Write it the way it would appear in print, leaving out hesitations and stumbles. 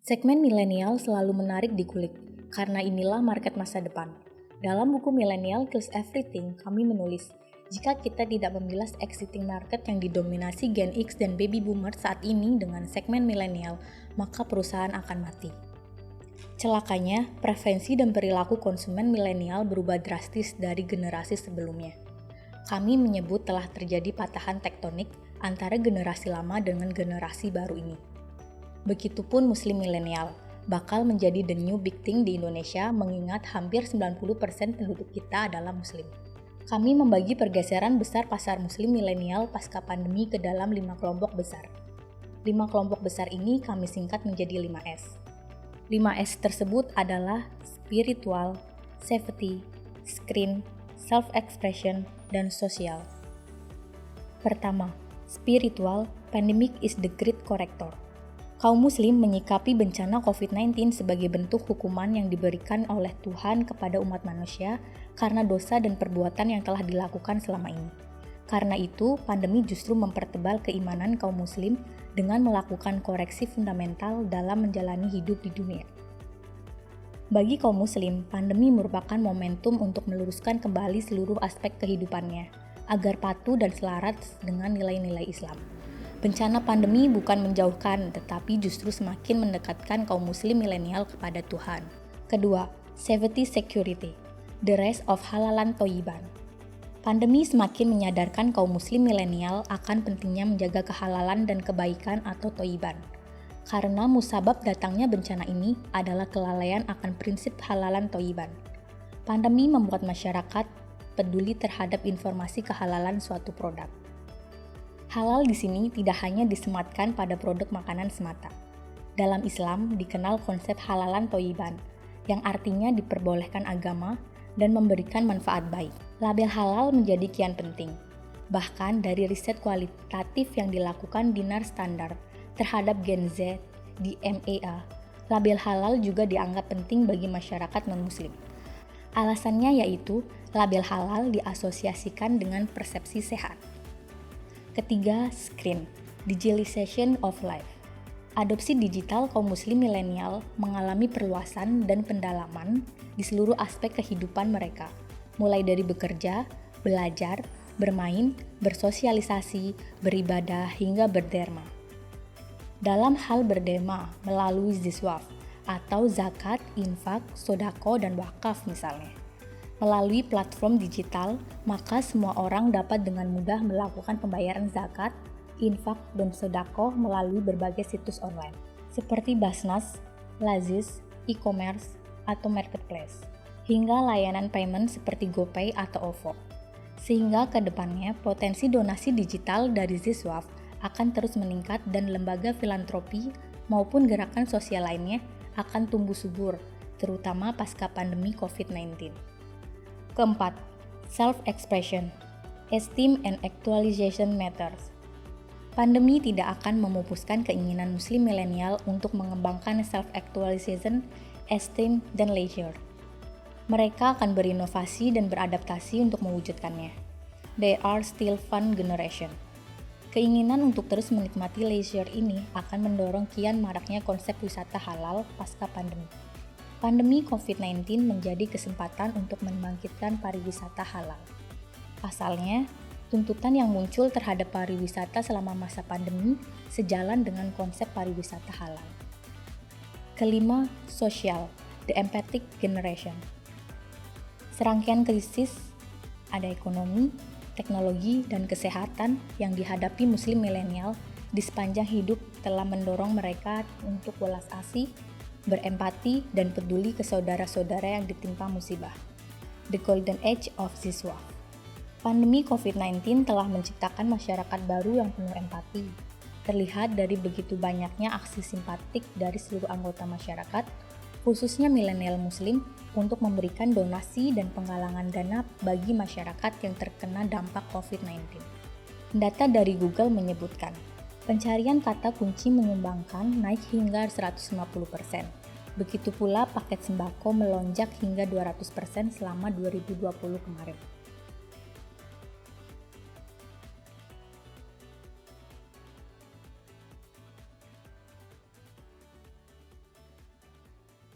Segmen milenial selalu menarik dikulik, karena inilah market masa depan. Dalam buku Millennial Kills Everything, kami menulis, jika kita tidak memilas existing market yang didominasi Gen X dan Baby Boomer saat ini dengan segmen milenial, maka perusahaan akan mati. Celakanya, preferensi dan perilaku konsumen milenial berubah drastis dari generasi sebelumnya. Kami menyebut telah terjadi patahan tektonik antara generasi lama dengan generasi baru ini. Begitupun muslim milenial, bakal menjadi the new big thing di Indonesia mengingat hampir 90% penduduk kita adalah muslim. Kami membagi pergeseran besar pasar muslim milenial pasca pandemi ke dalam 5 kelompok besar. 5 kelompok besar ini kami singkat menjadi 5S. 5S tersebut adalah spiritual, safety, screen, self-expression, dan sosial. Pertama, spiritual, pandemic is the great corrector. Kaum muslim menyikapi bencana COVID-19 sebagai bentuk hukuman yang diberikan oleh Tuhan kepada umat manusia karena dosa dan perbuatan yang telah dilakukan selama ini. Karena itu, pandemi justru mempertebal keimanan kaum muslim dengan melakukan koreksi fundamental dalam menjalani hidup di dunia. Bagi kaum muslim, pandemi merupakan momentum untuk meluruskan kembali seluruh aspek kehidupannya, agar patuh dan selaras dengan nilai-nilai Islam. Bencana pandemi bukan menjauhkan, tetapi justru semakin mendekatkan kaum muslim milenial kepada Tuhan. Kedua, safety security, the rise of halalan toyiban. Pandemi semakin menyadarkan kaum muslim milenial akan pentingnya menjaga kehalalan dan kebaikan atau toyiban. Karena musabab datangnya bencana ini adalah kelalaian akan prinsip halalan toyiban. Pandemi membuat masyarakat peduli terhadap informasi kehalalan suatu produk. Halal di sini tidak hanya disematkan pada produk makanan semata. Dalam Islam dikenal konsep halalan toyiban, yang artinya diperbolehkan agama dan memberikan manfaat baik. Label halal menjadi kian penting. Bahkan dari riset kualitatif yang dilakukan Dinar Standard terhadap Gen Z di MEA, label halal juga dianggap penting bagi masyarakat non-muslim. Alasannya yaitu label halal diasosiasikan dengan persepsi sehat. Ketiga, screen, digitalization of life. Adopsi digital kaum muslim milenial mengalami perluasan dan pendalaman di seluruh aspek kehidupan mereka, mulai dari bekerja, belajar, bermain, bersosialisasi, beribadah, hingga berderma. Dalam hal berderma melalui ziswaf atau zakat, infak, sodako, dan wakaf misalnya. Melalui platform digital, maka semua orang dapat dengan mudah melakukan pembayaran zakat, infak, dan sedekah melalui berbagai situs online, seperti Basnas, Laziz, e-commerce, atau marketplace, hingga layanan payment seperti GoPay atau OVO. Sehingga ke depannya potensi donasi digital dari Ziswaf akan terus meningkat dan lembaga filantropi maupun gerakan sosial lainnya akan tumbuh subur, terutama pasca pandemi COVID-19. Keempat, self-expression, esteem and actualization matters. Pandemi tidak akan memupuskan keinginan muslim milenial untuk mengembangkan self-actualization, esteem, dan leisure. Mereka akan berinovasi dan beradaptasi untuk mewujudkannya. They are still fun generation. Keinginan untuk terus menikmati leisure ini akan mendorong kian maraknya konsep wisata halal pasca pandemi. Pandemi COVID-19 menjadi kesempatan untuk membangkitkan pariwisata halal. Pasalnya, tuntutan yang muncul terhadap pariwisata selama masa pandemi sejalan dengan konsep pariwisata halal. Kelima, sosial, the empathic generation. Serangkaian krisis, ada ekonomi, teknologi, dan kesehatan yang dihadapi muslim milenial di sepanjang hidup telah mendorong mereka untuk welas asih, berempati, dan peduli ke saudara-saudara yang ditimpa musibah. The Golden Age of Ziswaf. Pandemi COVID-19 telah menciptakan masyarakat baru yang penuh empati. Terlihat dari begitu banyaknya aksi simpatik dari seluruh anggota masyarakat, khususnya milenial muslim, untuk memberikan donasi dan penggalangan dana bagi masyarakat yang terkena dampak COVID-19. Data dari Google menyebutkan, pencarian kata kunci menyumbangkan naik hingga 150%. Begitu pula paket sembako melonjak hingga 200% selama 2020 kemarin.